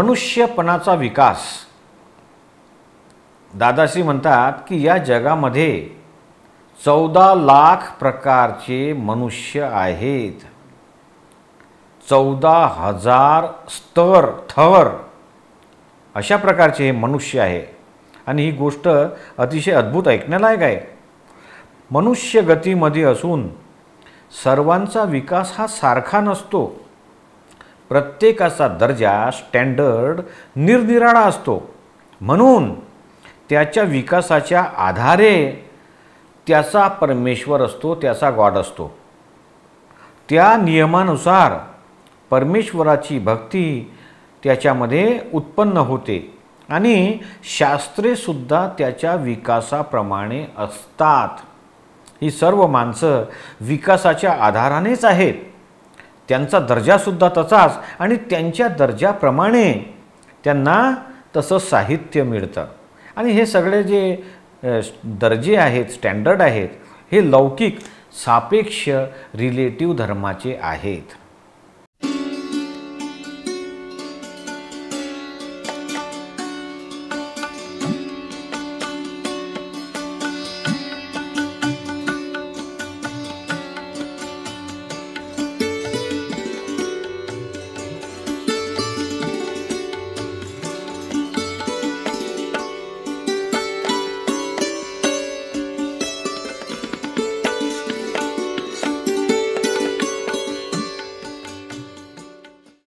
मनुष्यपणाचा विकास. दादाश्री म्हणतात की या जगामध्ये 14 लाख प्रकारचे मनुष्य आहेत. 14,000 थर अशा प्रकारचे हे मनुष्य आहे. आणि ही गोष्ट अतिशय अद्भुत ऐकण्यालायक आहे. मनुष्य गतीमध्ये असून सर्वांचा विकास हा सारखा नसतो. प्रत्येकाचा दर्जा स्टँडर्ड निरनिराळा असतो. म्हणून त्याच्या विकासाच्या आधारे त्याचा परमेश्वर असतो, त्याचा गॉड असतो. त्या नियमानुसार परमेश्वराची भक्ती त्याच्यामध्ये उत्पन्न होते आणि शास्त्रेसुद्धा त्याच्या विकासाप्रमाणे असतात. ही सर्व माणसं विकासाच्या आधारानेच आहेत. त्यांचा दर्जासुद्धा तसाच आणि त्यांच्या दर्जाप्रमाणे त्यांना तसं साहित्य मिळतं. आणि हे सगळे जे दर्जे आहेत, स्टँडर्ड आहेत, हे लौकिक सापेक्ष रिलेटिव्ह धर्माचे आहेत.